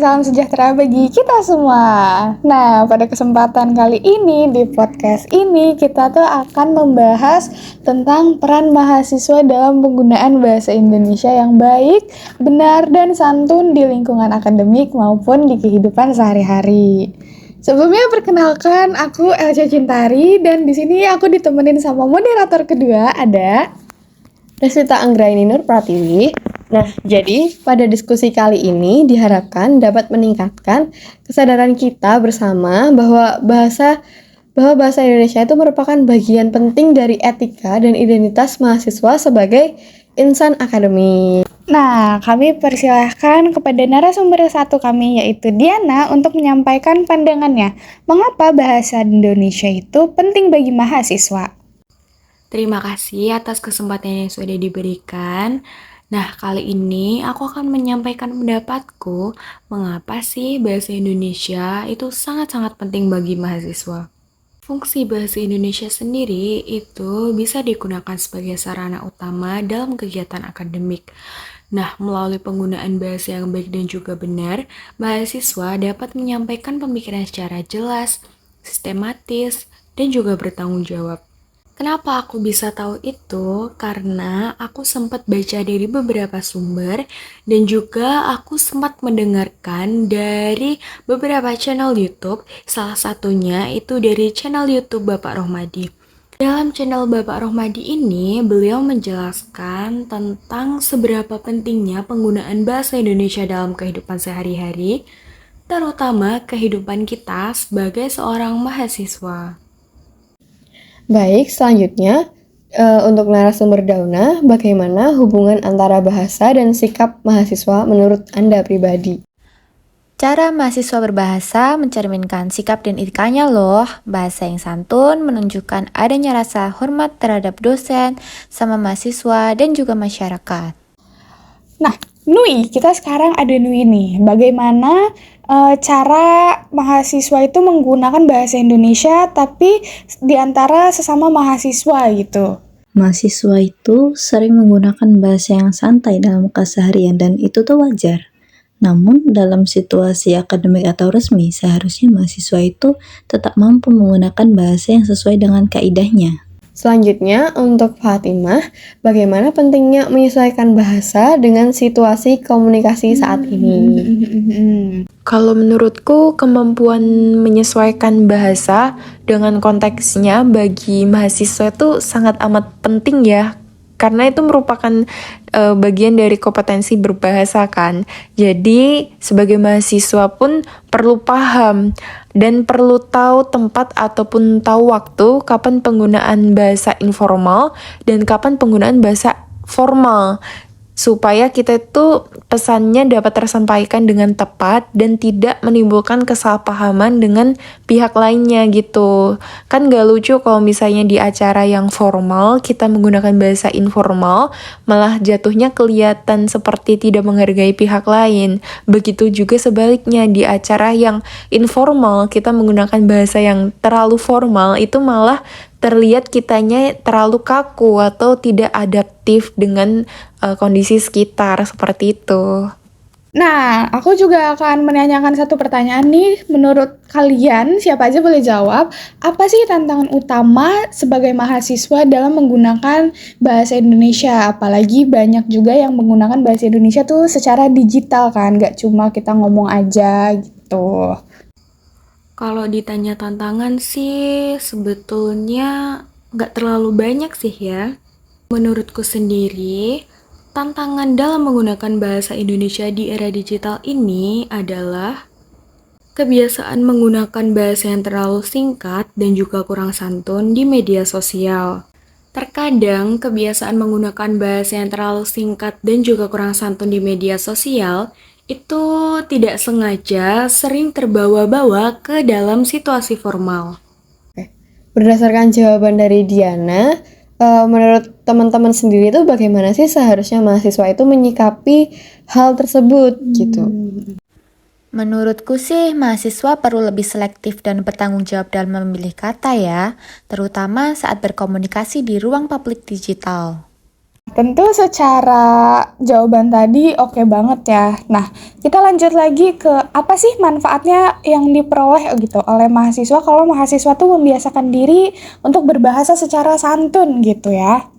salam sejahtera bagi kita semua. Nah, pada kesempatan kali ini di podcast ini kita tuh akan membahas tentang peran mahasiswa dalam penggunaan bahasa Indonesia yang baik, benar, dan santun di lingkungan akademik maupun di kehidupan sehari-hari. Sebelumnya perkenalkan, aku Elca Cintari dan di sini aku ditemenin sama moderator kedua ada Resita Anggraini Nur Pratiwi. Nah, jadi pada diskusi kali ini diharapkan dapat meningkatkan kesadaran kita bersama bahwa bahasa Indonesia itu merupakan bagian penting dari etika dan identitas mahasiswa sebagai insan akademik. Nah, kami persilahkan kepada narasumber satu kami yaitu Diana untuk menyampaikan pandangannya. Mengapa bahasa Indonesia itu penting bagi mahasiswa? Terima kasih atas kesempatan yang sudah diberikan. Nah, kali ini aku akan menyampaikan pendapatku mengapa sih bahasa Indonesia itu sangat-sangat penting bagi mahasiswa. Fungsi bahasa Indonesia sendiri itu bisa digunakan sebagai sarana utama dalam kegiatan akademik. Nah, melalui penggunaan bahasa yang baik dan juga benar, mahasiswa dapat menyampaikan pemikiran secara jelas, sistematis, dan juga bertanggung jawab. Kenapa aku bisa tahu itu? Karena aku sempat baca dari beberapa sumber dan juga aku sempat mendengarkan dari beberapa channel YouTube. Salah satunya itu dari channel YouTube Bapak Rohmadi. Dalam channel Bapak Rohmadi ini, beliau menjelaskan tentang seberapa pentingnya penggunaan bahasa Indonesia dalam kehidupan sehari-hari, terutama kehidupan kita sebagai seorang mahasiswa. Baik, selanjutnya untuk narasumber Dauna, bagaimana hubungan antara bahasa dan sikap mahasiswa menurut Anda pribadi? Cara mahasiswa berbahasa mencerminkan sikap dan etikanya loh. Bahasa yang santun menunjukkan adanya rasa hormat terhadap dosen, sama mahasiswa, dan juga masyarakat. Nah, Nui, kita sekarang ada Nui nih. Bagaimana cara mahasiswa itu menggunakan bahasa Indonesia tapi di antara sesama mahasiswa gitu? Mahasiswa itu sering menggunakan bahasa yang santai dalam keseharian dan itu tuh wajar. Namun dalam situasi akademik atau resmi, seharusnya mahasiswa itu tetap mampu menggunakan bahasa yang sesuai dengan kaidahnya. Selanjutnya, untuk Fatimah, bagaimana pentingnya menyesuaikan bahasa dengan situasi komunikasi saat ini? Kalau menurutku, kemampuan menyesuaikan bahasa dengan konteksnya bagi mahasiswa itu sangat amat penting ya. Karena itu merupakan bagian dari kompetensi berbahasa kan. Jadi sebagai mahasiswa pun perlu paham dan perlu tahu tempat ataupun tahu waktu kapan penggunaan bahasa informal dan kapan penggunaan bahasa formal. Supaya kita itu pesannya dapat tersampaikan dengan tepat dan tidak menimbulkan kesalahpahaman dengan pihak lainnya gitu. Kan gak lucu kalau misalnya di acara yang formal kita menggunakan bahasa informal, malah jatuhnya kelihatan seperti tidak menghargai pihak lain. Begitu juga sebaliknya di acara yang informal kita menggunakan bahasa yang terlalu formal, itu malah terlihat kitanya terlalu kaku atau tidak adaptif dengan kondisi sekitar seperti itu. Nah, aku juga akan menanyakan satu pertanyaan nih. Menurut kalian, siapa aja boleh jawab, apa sih tantangan utama sebagai mahasiswa dalam menggunakan bahasa Indonesia? Apalagi banyak juga yang menggunakan bahasa Indonesia tuh secara digital kan, gak cuma kita ngomong aja gitu. Kalau ditanya tantangan sih sebetulnya nggak terlalu banyak sih ya. Menurutku sendiri, tantangan dalam menggunakan bahasa Indonesia di era digital ini adalah kebiasaan menggunakan bahasa yang terlalu singkat dan juga kurang santun di media sosial. Terkadang kebiasaan menggunakan bahasa yang terlalu singkat dan juga kurang santun di media sosial itu tidak sengaja sering terbawa-bawa ke dalam situasi formal. Berdasarkan jawaban dari Diana, menurut teman-teman sendiri itu bagaimana sih seharusnya mahasiswa itu menyikapi hal tersebut gitu? Menurutku sih, mahasiswa perlu lebih selektif dan bertanggung jawab dalam memilih kata ya, terutama saat berkomunikasi di ruang publik digital. Tentu secara jawaban tadi oke banget ya. Nah, kita lanjut lagi ke apa sih manfaatnya yang diperoleh gitu oleh mahasiswa kalau mahasiswa tuh membiasakan diri untuk berbahasa secara santun gitu ya.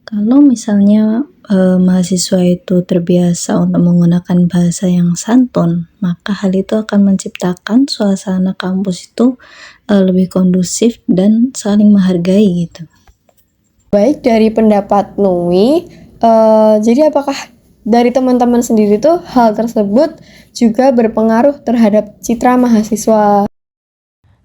Kalau misalnya mahasiswa itu terbiasa untuk menggunakan bahasa yang santun, maka hal itu akan menciptakan suasana kampus itu lebih kondusif dan saling menghargai gitu. Baik, dari pendapat Nui, jadi apakah dari teman-teman sendiri tuh hal tersebut juga berpengaruh terhadap citra mahasiswa?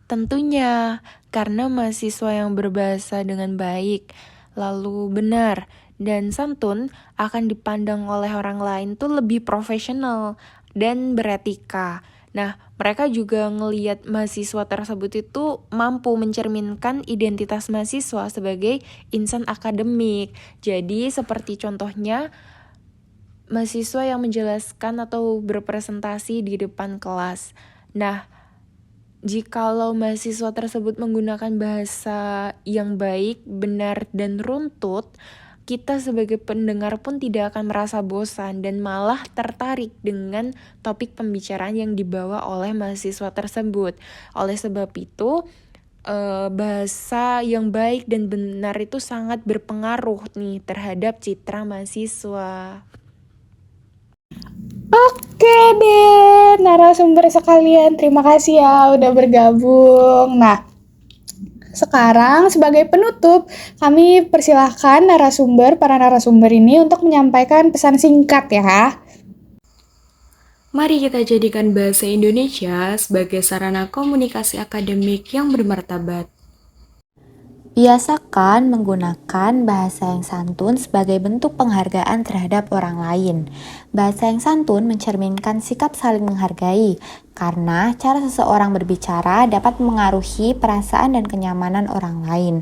Tentunya, karena mahasiswa yang berbahasa dengan baik, lalu benar, dan santun akan dipandang oleh orang lain tuh lebih profesional dan beretika. Nah, mereka juga ngelihat mahasiswa tersebut itu mampu mencerminkan identitas mahasiswa sebagai insan akademik. Jadi, seperti contohnya, mahasiswa yang menjelaskan atau berpresentasi di depan kelas. Nah, jikalau mahasiswa tersebut menggunakan bahasa yang baik, benar, dan runtut, kita sebagai pendengar pun tidak akan merasa bosan dan malah tertarik dengan topik pembicaraan yang dibawa oleh mahasiswa tersebut. Oleh sebab itu, bahasa yang baik dan benar itu sangat berpengaruh nih terhadap citra mahasiswa. Oke deh, narasumber sekalian, terima kasih ya udah bergabung. Nah, sekarang sebagai penutup, kami persilahkan para narasumber ini untuk menyampaikan pesan singkat ya. Mari kita jadikan bahasa Indonesia sebagai sarana komunikasi akademik yang bermartabat. Biasakan menggunakan bahasa yang santun sebagai bentuk penghargaan terhadap orang lain. Bahasa yang santun mencerminkan sikap saling menghargai, karena cara seseorang berbicara dapat mengaruhi perasaan dan kenyamanan orang lain.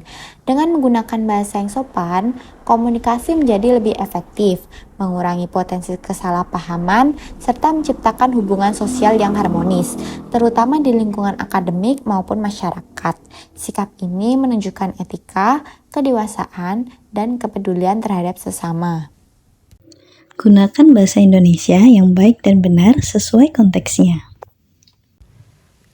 Dengan menggunakan bahasa yang sopan, komunikasi menjadi lebih efektif, mengurangi potensi kesalahpahaman, serta menciptakan hubungan sosial yang harmonis, terutama di lingkungan akademik maupun masyarakat. Sikap ini menunjukkan etika, kedewasaan, dan kepedulian terhadap sesama. Gunakan bahasa Indonesia yang baik dan benar sesuai konteksnya.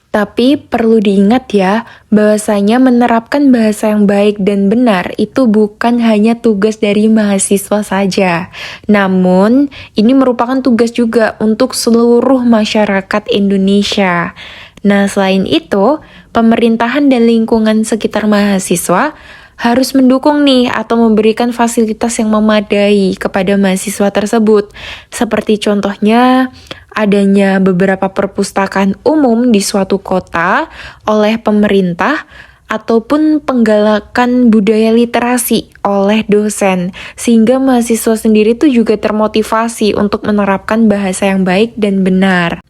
Tapi perlu diingat ya, bahwasanya menerapkan bahasa yang baik dan benar itu bukan hanya tugas dari mahasiswa saja. Namun, ini merupakan tugas juga untuk seluruh masyarakat Indonesia. Nah, selain itu, pemerintahan dan lingkungan sekitar mahasiswa harus mendukung nih atau memberikan fasilitas yang memadai kepada mahasiswa tersebut. Seperti contohnya adanya beberapa perpustakaan umum di suatu kota oleh pemerintah ataupun penggalakan budaya literasi oleh dosen sehingga mahasiswa sendiri tuh juga termotivasi untuk menerapkan bahasa yang baik dan benar.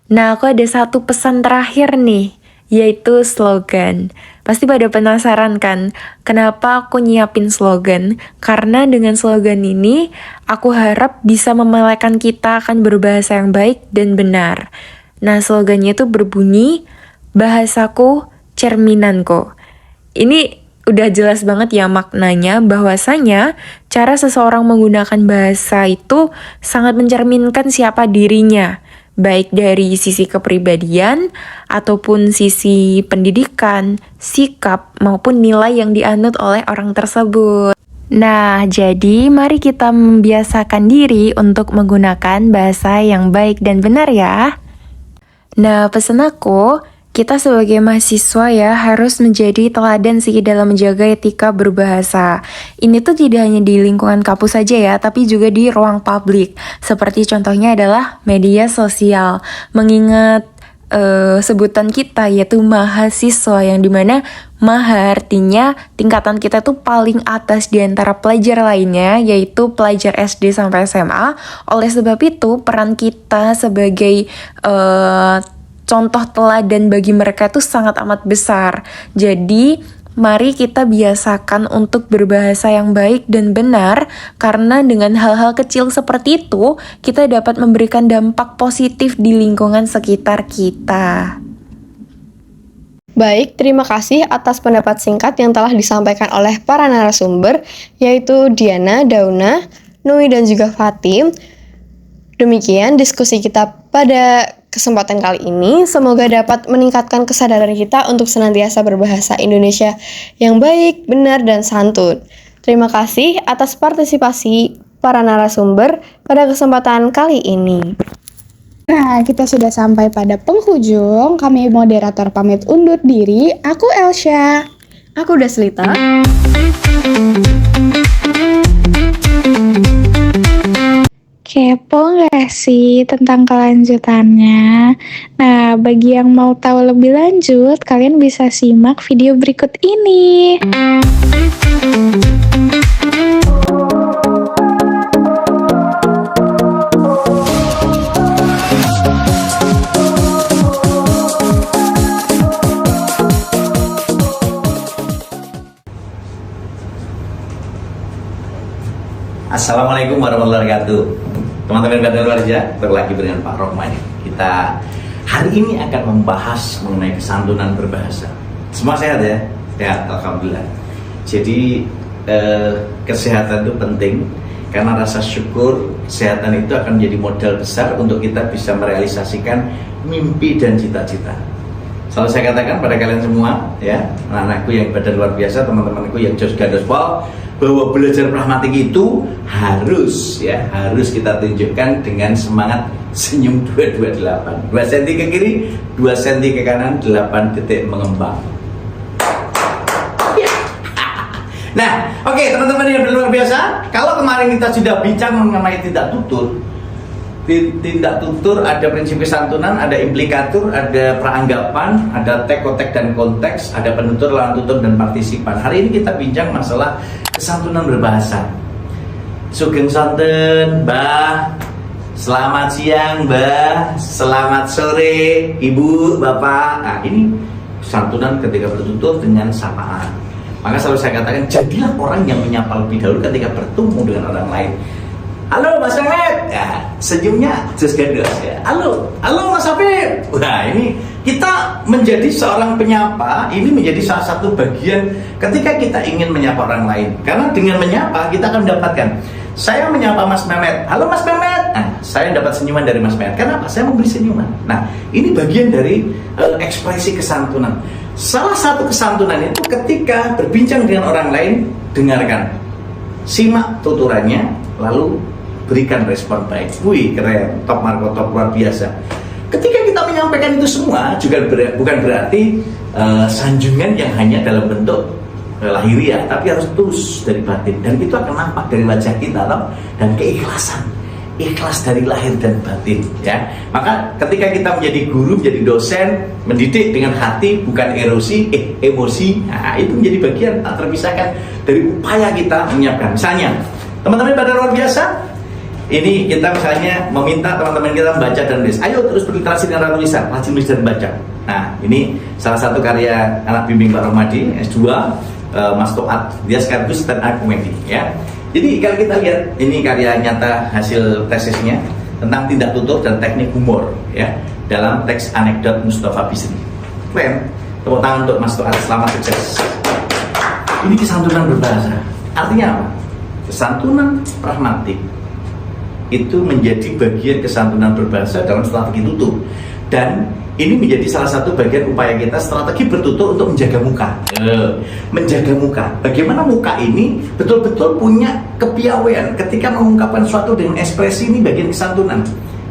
Nah, aku ada satu pesan terakhir nih, yaitu slogan. Pasti pada penasaran kan, kenapa aku nyiapin slogan? Karena dengan slogan ini, aku harap bisa memelekan kita akan berbahasa yang baik dan benar. Nah, slogannya itu berbunyi, bahasaku, cerminanku. Ini udah jelas banget ya maknanya, bahwasanya cara seseorang menggunakan bahasa itu sangat mencerminkan siapa dirinya, baik dari sisi kepribadian ataupun sisi pendidikan, sikap, maupun nilai yang dianut oleh orang tersebut. Nah, jadi mari kita membiasakan diri untuk menggunakan bahasa yang baik dan benar ya. Nah, pesan aku, kita sebagai mahasiswa ya harus menjadi teladan sih dalam menjaga etika berbahasa. Ini tuh tidak hanya di lingkungan kampus saja ya, tapi juga di ruang publik. Seperti contohnya adalah media sosial. Mengingat sebutan kita yaitu mahasiswa, yang dimana maha artinya tingkatan kita tuh paling atas di antara pelajar lainnya, yaitu pelajar SD sampai SMA. Oleh sebab itu peran kita sebagai contoh teladan bagi mereka itu sangat amat besar. Jadi mari kita biasakan untuk berbahasa yang baik dan benar, karena dengan hal-hal kecil seperti itu, kita dapat memberikan dampak positif di lingkungan sekitar kita. Baik, terima kasih atas pendapat singkat yang telah disampaikan oleh para narasumber, yaitu Diana, Dauna, Nui, dan juga Fatim. Demikian diskusi kita pada kesempatan kali ini. Semoga dapat meningkatkan kesadaran kita untuk senantiasa berbahasa Indonesia yang baik, benar, dan santun. Terima kasih atas partisipasi para narasumber pada kesempatan kali ini. Nah, kita sudah sampai pada penghujung. Kami moderator pamit undur diri. Aku Elsha. Aku Daslita. Kepo nggak sih tentang kelanjutannya? Nah, bagi yang mau tahu lebih lanjut, kalian bisa simak video berikut ini. Assalamualaikum warahmatullahi wabarakatuh. Teman-teman Badar Warja, berlagi dengan Pak Rohman. Kita hari ini akan membahas mengenai kesantunan berbahasa. Semua sehat ya? Sehat, alhamdulillah. Jadi kesehatan itu penting karena rasa syukur kesehatan itu akan menjadi modal besar untuk kita bisa merealisasikan mimpi dan cita-cita. Selalu saya katakan pada kalian semua, ya, anak-anakku yang badan luar biasa, teman-temanku yang Jos Gadospol, bahwa belajar pragmatik itu harus kita tunjukkan dengan semangat senyum 228. 2 cm ke kiri, 2 cm ke kanan, 8 detik mengembang. Nah, oke, teman-teman yang luar biasa, kalau kemarin kita sudah bincang mengenai tindak tutur. Tindak tutur ada prinsip kesantunan, ada implikatur, ada peranggapan, ada tek, kotek, dan konteks, ada penutur, lawan tutur, dan partisipan. Hari ini kita bincang masalah kesantunan berbahasa. Sugeng sonten, Mbah. Selamat siang, Mbah. Selamat sore, Ibu, Bapak. Nah, ini kesantunan ketika bertutur dengan sapaan. Maka selalu saya katakan, jadilah orang yang menyapa lebih dahulu ketika bertemu dengan orang lain. Halo Mas Mehmet, ya, senyumnya Jos Gandos ya. Halo Mas Habib. Wah, ini kita menjadi seorang penyapa, ini menjadi salah satu bagian ketika kita ingin menyapa orang lain. Karena dengan menyapa kita akan mendapatkan. Saya menyapa Mas Mehmet, halo Mas Mehmet. Nah, saya dapat senyuman dari Mas Mehmet. Kenapa? Saya memberi senyuman. Nah, ini bagian dari ekspresi kesantunan. Salah satu kesantunan itu ketika berbincang dengan orang lain, dengarkan, simak tuturannya, lalu berikan respon baik. Wih, keren, top Marco, top, luar biasa. Ketika kita menyampaikan itu semua juga bukan berarti sanjungan yang hanya dalam bentuk lahiriah, tapi harus tulus dari batin, dan itu akan nampak dari wajah kita loh, dan keikhlasan, ikhlas dari lahir dan batin ya. Maka ketika kita menjadi guru, menjadi dosen, mendidik dengan hati bukan emosi, nah, itu menjadi bagian tak terpisahkan dari upaya kita menyiapkan. Misalnya teman-teman pada luar biasa, ini kita misalnya meminta teman-teman kita membaca dan menulis. Ayo terus berliterasi dengan tulisan, rajin menulis dan baca. Nah, ini salah satu karya anak bimbing Pak Romadi S2, Mas Toat, dia sekaligus stand up comedy ya. Jadi kalau kita lihat ini karya nyata hasil tesisnya tentang tindak tutur dan teknik humor ya dalam teks anekdot Mustafa Bisri. Keren. Tepuk tangan untuk Mas Toat, selamat sukses. Ini kesantunan berbahasa. Artinya apa? Kesantunan pragmatik itu menjadi bagian kesantunan berbahasa dalam strategi tutur, dan ini menjadi salah satu bagian upaya kita strategi bertutur untuk menjaga muka. Menjaga muka. Bagaimana muka ini betul-betul punya kepiawaian ketika mengungkapkan sesuatu dengan ekspresi, ini bagian kesantunan.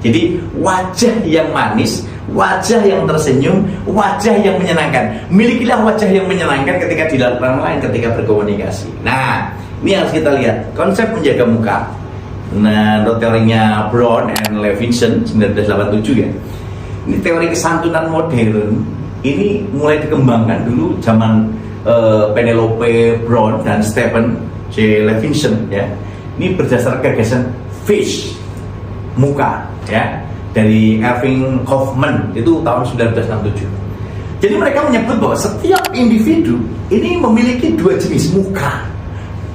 Jadi wajah yang manis, wajah yang tersenyum, wajah yang menyenangkan. Milikilah wajah yang menyenangkan ketika dilakukan orang lain, ketika berkomunikasi. Nah, ini harus kita lihat konsep menjaga muka. Nah, teorinya Brown and Levinson 1987 ya. Ini teori kesantunan modern. Ini mulai dikembangkan dulu zaman Penelope Brown dan Stephen J. Levinson ya. Ini berdasarkan gagasan face, muka ya, dari Erving Goffman itu tahun 1967. Jadi mereka menyebut bahwa setiap individu ini memiliki dua jenis muka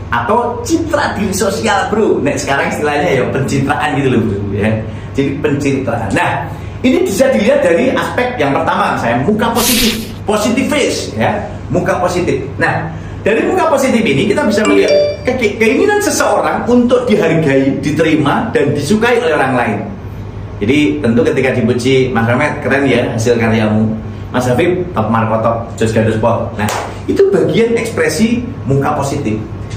atau citra diri sosial, bro. Nah, sekarang istilahnya ya pencitraan gitu loh, bro ya. Jadi pencitraan. Nah, ini bisa dilihat dari aspek yang pertama, saya muka positif. positive face ya, muka positif. Nah, dari muka positif ini kita bisa melihat keinginan seseorang untuk dihargai, diterima dan disukai oleh orang lain. Jadi tentu ketika dipuji, Mas Mehmet keren ya hasil karyamu, Mas Hafib top markotok, jos gados pol. Nah, itu bagian ekspresi muka positif.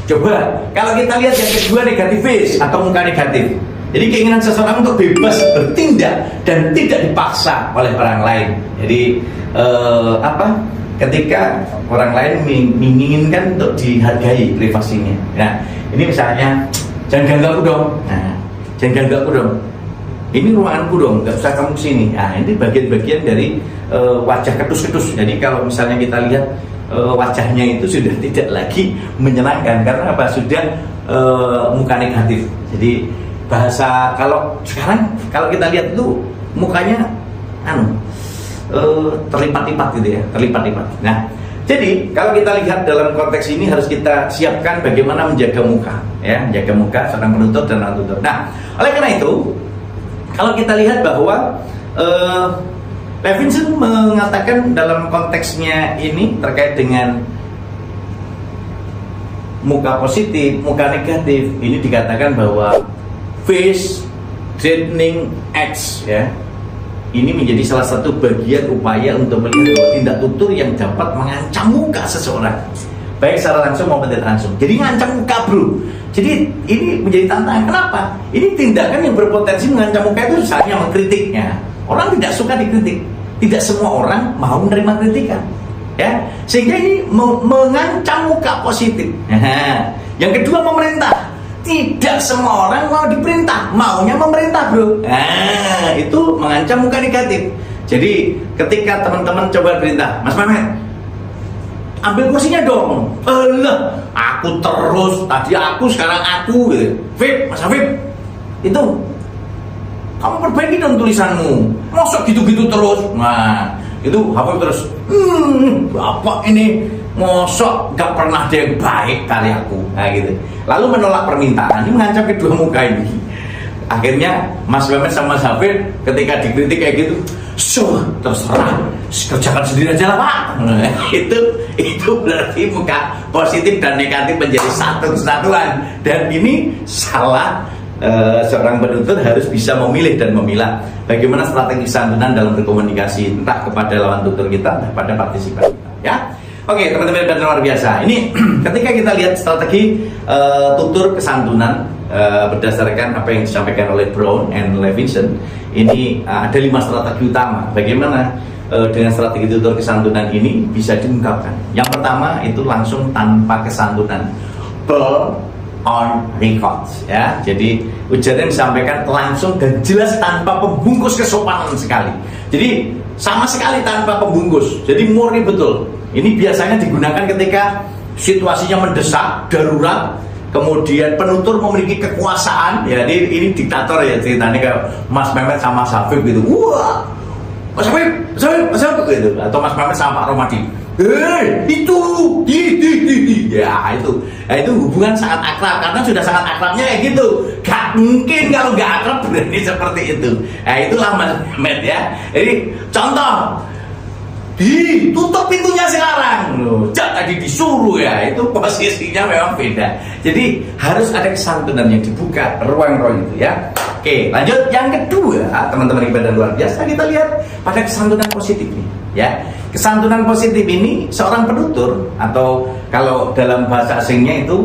Coba kalau kita lihat yang kedua, negatif face atau muka negatif. Jadi keinginan seseorang untuk bebas bertindak dan tidak dipaksa oleh orang lain. Jadi ketika orang lain menginginkan untuk dihargai privasinya. Nah, ini misalnya jangan ganggu aku dong. Nah, jangan ganggu aku dong. Ini ruanganku dong, nggak usah kamu kesini. Nah, ini bagian-bagian dari wajah ketus-ketus. Jadi kalau misalnya kita lihat wajahnya itu sudah tidak lagi menyenangkan karena apa? Sudah muka negatif. Jadi bahasa kalau sekarang kalau kita lihat itu mukanya terlipat-lipat gitu ya, terlipat-lipat. Nah, jadi kalau kita lihat dalam konteks ini harus kita siapkan bagaimana menjaga muka, ya, menjaga muka seorang penuntut dan orang tuntut. Nah, oleh karena itu, kalau kita lihat bahwa Levinson mengatakan dalam konteksnya ini terkait dengan muka positif, muka negatif, ini dikatakan bahwa face threatening acts, ya. Ini menjadi salah satu bagian upaya untuk melihat bahwa tindak tutur yang dapat mengancam muka seseorang, baik secara langsung maupun tidak langsung. Jadi ngancam muka, bro. Jadi ini menjadi tantangan. Kenapa? Ini tindakan yang berpotensi mengancam muka itu misalnya mengkritiknya. Orang tidak suka dikritik. Tidak semua orang mau menerima kritikan, ya. Sehingga ini mengancam muka positif. Yang kedua, pemerintah. Tidak semua orang mau diperintah, maunya memerintah, bro. Nah, itu mengancam muka negatif. Jadi ketika teman-teman coba perintah, Mas Mehmet, ambil kursinya dong. Aku terus, tadi aku, sekarang aku, gitu. Fib, Mas Hafib, itu kamu perbaiki dong tulisanmu. Masa gitu-gitu terus? Nah, itu Hafib terus. Bapak ini mosok gak pernah ada yang baik karyaku. Nah, gitu. Lalu menolak permintaan, ini mengancam kedua muka ini. Akhirnya Mas Mehmet sama Mas Hafid ketika dikritik kayak gitu, terserah, kerjakan sendiri aja lah, Pak. Nah, itu berarti muka positif dan negatif menjadi satu kesatuan. Dan ini salah. Seorang penuntut harus bisa memilih dan memilah bagaimana strategi santunan dalam berkomunikasi, entah kepada lawan tutur kita, entah pada partisipan kita, ya. Oke, teman-teman dan luar biasa. Ini ketika kita lihat strategi tutur kesantunan berdasarkan apa yang disampaikan oleh Brown and Levinson, ini ada 5 strategi utama. Bagaimana dengan strategi tutur kesantunan ini bisa diungkapkan. Yang pertama itu langsung tanpa kesantunan, on record, ya. Jadi ujaran disampaikan langsung dan jelas tanpa pembungkus kesopanan sekali. Jadi sama sekali tanpa pembungkus. Jadi murni betul. Ini biasanya digunakan ketika situasinya mendesak, darurat, kemudian penutur memiliki kekuasaan. Ya, ini diktator ya ceritanya kayak Mas Mehmet sama Mas Hafib gitu. Wah, Mas Hafib gitu. Atau Mas Mehmet sama Pak Romadi. Itu itu hubungan sangat akrab karena sudah sangat akrabnya kayak gitu. Gak mungkin kalau gak akrab berani seperti itu. Nah, itulah Mas Mehmet, ya. Jadi contoh, tutup pintunya sekarang. Loh, tadi disuruh, ya. Itu posisinya memang beda. Jadi harus ada kesantunan yang dibuka ruang-ruang itu, ya. Oke, lanjut. Yang kedua, teman-teman ibadah luar biasa, kita lihat pada kesantunan positif nih, ya. Kesantunan positif ini seorang penutur, atau kalau dalam bahasa asingnya itu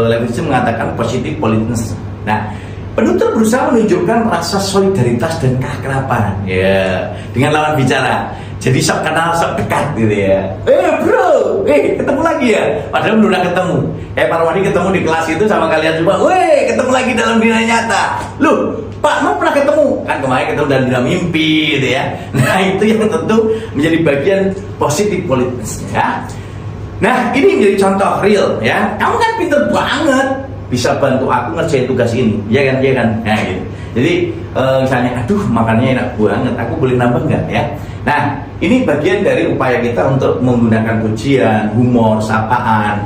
Levinson mengatakan positive politeness. Nah, penutur berusaha menunjukkan rasa solidaritas dan keakraban, ya, dengan lawan bicara. Jadi sok kenal, sok dekat gitu ya. Bro, ketemu lagi ya. Padahal belum ketemu. Pak Romadi ketemu di kelas itu sama kalian juga. Ketemu lagi dalam dunia nyata. Loh, Pak, mau pernah ketemu? Kan kemarin ketemu dalam dunia mimpi gitu ya. Nah, itu yang tentu menjadi bagian positif politeness, ya. Nah, ini menjadi contoh real, ya. Kamu kan pinter banget, bisa bantu aku ngerjain tugas ini, ya kan, ya kan. Nah, gitu. Jadi misalnya, aduh makannya enak banget, aku boleh nambah nggak, ya. Nah, ini bagian dari upaya kita untuk menggunakan pujian, humor, sapaan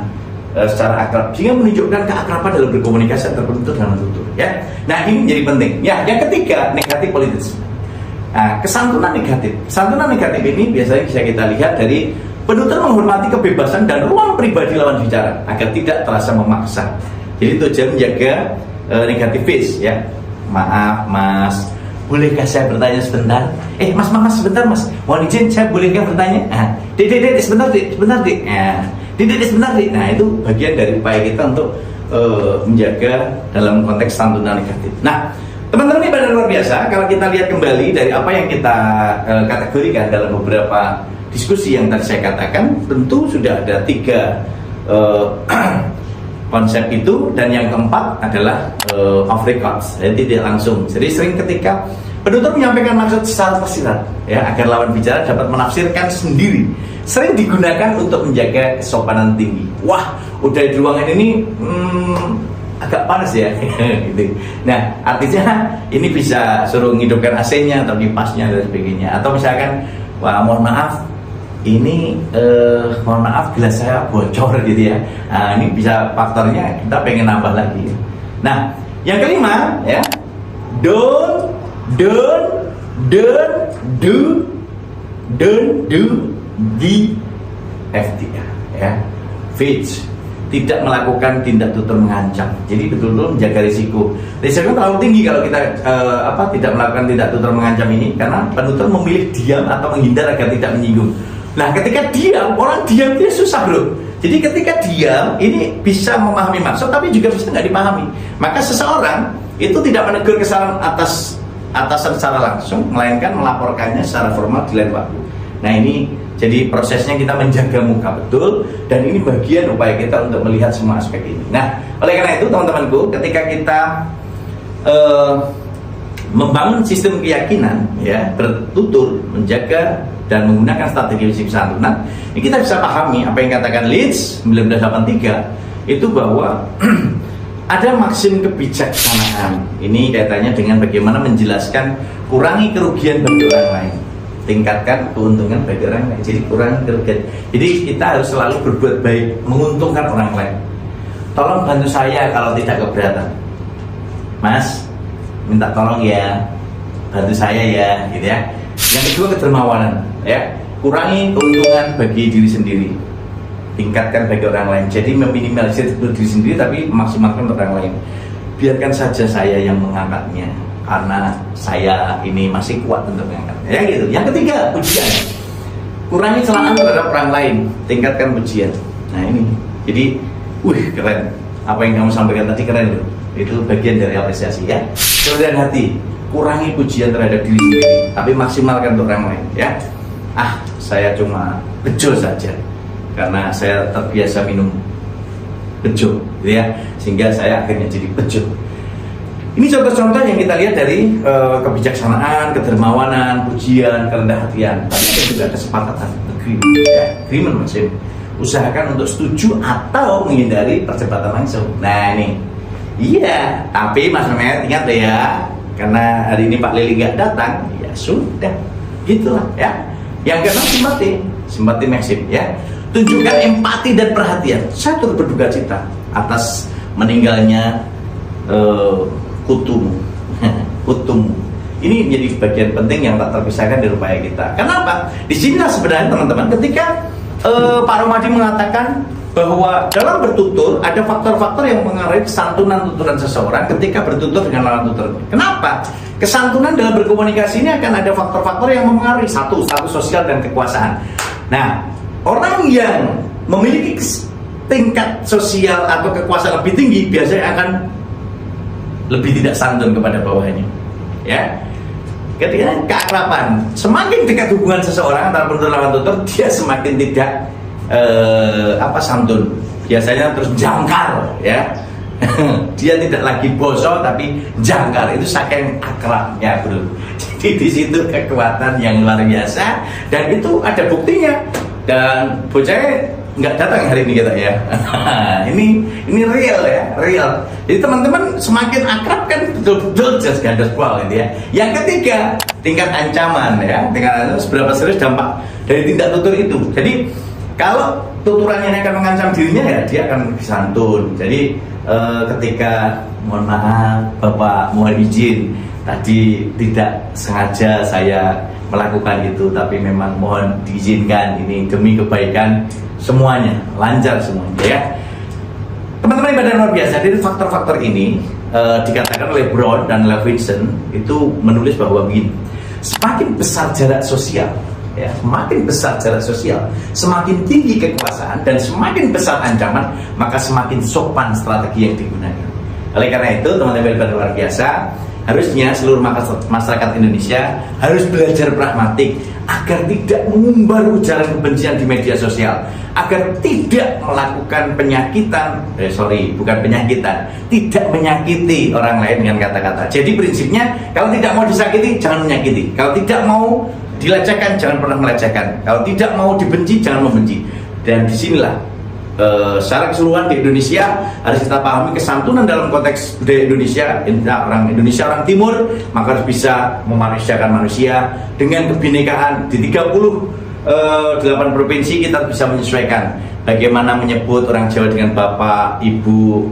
secara akrab, sehingga menunjukkan keakraban dalam berkomunikasi antara penutur dan penutur, ya. Nah, ini menjadi penting. Ya, yang ketiga, negatif politis. Nah, kesantunan negatif. Kesantunan negatif ini biasanya bisa kita lihat dari penutur menghormati kebebasan dan ruang pribadi lawan bicara agar tidak terasa memaksa. Jadi tujuan menjaga negativis ya. Maaf Mas, bolehkah saya bertanya sebentar? Mas sebentar Mas. Mohon izin saya bolehkah bertanya? Dek sebentar Dek. Dek sebentar Dek. Nah, itu bagian dari upaya kita untuk menjaga dalam konteks santunan negatif. Nah, teman-teman ini pada luar biasa. Kalau kita lihat kembali dari apa yang kita kategorikan dalam beberapa diskusi yang tadi saya katakan, tentu sudah ada 3 konsep itu, dan yang keempat adalah off record, jadi tidak langsung. Jadi sering ketika penutur menyampaikan maksud secara tersirat ya, agar lawan bicara dapat menafsirkan sendiri, sering digunakan untuk menjaga kesopanan tinggi. Wah, udah di ruangan ini agak panas ya gitu. Nah, artinya ini bisa suruh ngidupkan AC-nya atau kipasnya dan sebagainya. Atau misalkan, wah mohon maaf, ini mohon maaf gelas saya bocor gitu ya. Nah, ini bisa faktornya kita pengen nambah lagi. Nah, yang kelima ya, don't do the FTR ya, Fitch, tidak melakukan tindak tutur mengancam. Jadi betul-betul menjaga risiko. Risiko terlalu tinggi kalau kita tidak melakukan tindak tutur mengancam ini, karena penutur memilih diam atau menghindar agar tidak menyinggung. Nah, ketika diam, orang diam dia susah bro. Jadi ketika diam, ini bisa memahami maksud tapi juga bisa nggak dipahami. Maka seseorang itu tidak menegur kesalahan atasan secara langsung, melainkan melaporkannya secara formal di lain waktu. Nah, ini jadi prosesnya kita menjaga muka betul, dan ini bagian upaya kita untuk melihat semua aspek ini. Nah, oleh karena itu teman-temanku, ketika kita membangun sistem keyakinan ya, bertutur, menjaga dan menggunakan strategi prinsip santunan, ini kita bisa pahami apa yang katakan Leeds 1983 itu, bahwa ada maksim kebijaksanaan. Ini kaitannya dengan bagaimana menjelaskan kurangi kerugian bagi orang lain, tingkatkan keuntungan bagi orang lain. Jadi kurangi kerugian. Jadi kita harus selalu berbuat baik, menguntungkan orang lain. Tolong bantu saya kalau tidak keberatan, Mas, minta tolong ya, bantu saya ya, gitu ya. Yang kedua, kedermawanan ya, kurangi keuntungan bagi diri sendiri, tingkatkan bagi orang lain. Jadi meminimalisir untuk diri sendiri tapi maksimalkan untuk orang lain. Biarkan saja saya yang mengangkatnya, karena saya ini masih kuat untuk mengangkatnya ya gitu. Yang ketiga, pujian, kurangi celaan terhadap orang lain, tingkatkan pujian. Nah ini, jadi keren apa yang kamu sampaikan tadi, keren loh. Itu bagian dari apresiasi ya. Kerendahan hati, kurangi pujian terhadap diri sendiri tapi maksimalkan untuk orang lain ya. Saya cuma bejo saja karena saya terbiasa minum bejo gitu ya, sehingga saya akhirnya jadi bejo. Ini contoh-contoh yang kita lihat dari kebijaksanaan, kedermawanan, pujian, kerendahan hatian. Tapi ada juga kesepakatan, agreement ya. Agreement maksudnya usahakan untuk setuju atau menghindari perdebatan langsung. Nah ini iya, tapi Mas Mehmet ingat deh ya, karena hari ini Pak Lili nggak datang, ya sudah, gitulah ya. Yang keenam, simpati maksim ya. Tunjukkan empati dan perhatian. Saya turut berduka cita atas meninggalnya kutumu. Ini menjadi bagian penting yang tak terpisahkan dari upaya kita. Kenapa? Di sinilah sebenarnya teman-teman, ketika Pak Romadi mengatakan bahwa dalam bertutur ada faktor-faktor yang mengaruhi kesantunan tuturan seseorang ketika bertutur dengan lawan tutur. Kenapa? Kesantunan dalam berkomunikasi ini akan ada faktor-faktor yang mempengaruhi. Satu, status sosial dan kekuasaan. Nah, orang yang memiliki tingkat sosial atau kekuasaan lebih tinggi biasanya akan lebih tidak santun kepada bawahnya. Ya. Ketika keakraban, semakin dekat hubungan seseorang antara penutur lawan tutur, dia semakin tidak santun. Biasanya terus jangkar ya. Dia tidak lagi bosok tapi jangkar, itu saking akrabnya bro. Jadi di situ kekuatan yang luar biasa, dan itu ada buktinya. Dan bocahnya nggak datang hari ini kita ya. ini real ya, real. Jadi teman-teman semakin akrab kan betul-betul just gadas kual gitu ya. Yang ketiga, tingkat ancaman ya, tingkat seberapa serius dampak dari tindak tutur itu. Jadi kalau tuturannya akan mengancam dirinya ya dia akan disantun. Jadi ketika mohon maaf Bapak mohon izin Tadi tidak sengaja saya melakukan itu, tapi memang mohon diizinkan, ini demi kebaikan semuanya, lancar semuanya ya. Teman-teman ibadah luar biasa, dari faktor-faktor ini dikatakan oleh Brown dan Levinson itu menulis bahwa begini, semakin besar jarak sosial, ya, semakin besar jarak sosial, semakin tinggi kekuasaan dan semakin besar ancaman, maka semakin sopan strategi yang digunakan. Oleh karena itu, teman-teman ibadah luar biasa, harusnya seluruh masyarakat Indonesia harus belajar pragmatik agar tidak mengumbar ujaran kebencian di media sosial, agar tidak melakukan penyakitan, tidak menyakiti orang lain dengan kata-kata. Jadi prinsipnya, kalau tidak mau disakiti, jangan menyakiti. Kalau tidak mau dilecehkan, jangan pernah melecehkan. Kalau tidak mau dibenci, jangan membenci. Dan disinilah secara keseluruhan di Indonesia harus kita pahami kesantunan dalam konteks budaya Indonesia. Orang Indonesia, orang Timur, maka harus bisa memanusiakan manusia dengan kebinekaan. Di 38 provinsi kita bisa menyesuaikan bagaimana menyebut orang Jawa dengan bapak, ibu,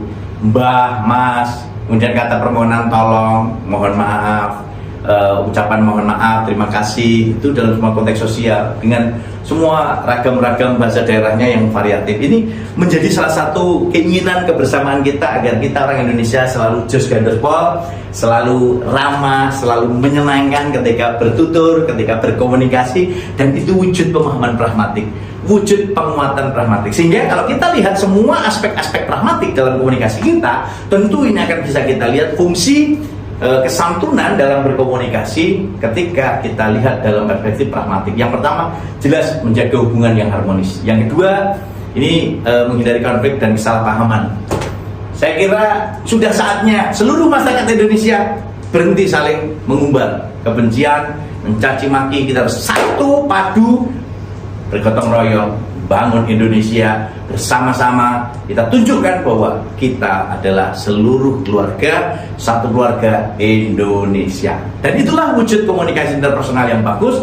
mbah, mas, kemudian kata permohonan tolong, mohon maaf, ucapan mohon maaf, terima kasih, itu dalam semua konteks sosial dengan semua ragam-ragam bahasa daerahnya yang variatif. Ini menjadi salah satu keinginan kebersamaan kita agar kita orang Indonesia selalu jos gandospol, selalu ramah, selalu menyenangkan ketika bertutur, ketika berkomunikasi, dan itu wujud pemahaman pragmatik, wujud penguatan pragmatik. Sehingga kalau kita lihat semua aspek-aspek pragmatik dalam komunikasi kita, tentu ini akan bisa kita lihat fungsi kesantunan dalam berkomunikasi ketika kita lihat dalam perspektif pragmatik. Yang pertama, jelas menjaga hubungan yang harmonis. Yang kedua, ini menghindari konflik dan kesalahpahaman. Saya kira sudah saatnya seluruh masyarakat Indonesia berhenti saling mengumbar kebencian, mencaci maki. Kita harus satu padu, bergotong royong, bangun Indonesia bersama-sama. Kita tunjukkan bahwa kita adalah seluruh keluarga, satu keluarga Indonesia. Dan itulah wujud komunikasi interpersonal yang bagus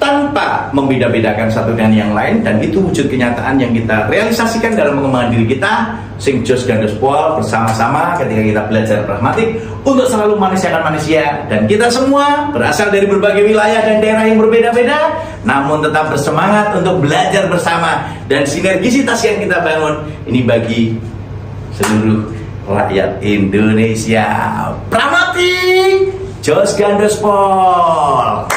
tanpa membeda-bedakan satu dengan yang lain, dan itu wujud kenyataan yang kita realisasikan dalam pengembangan diri kita sing jos gandospol bersama-sama ketika kita belajar pragmatik untuk selalu manusiakan manusia. Dan kita semua berasal dari berbagai wilayah dan daerah yang berbeda-beda, namun tetap bersemangat untuk belajar bersama, dan sinergisitas yang kita bangun ini bagi seluruh rakyat Indonesia. Pragmatik, jos gandospol.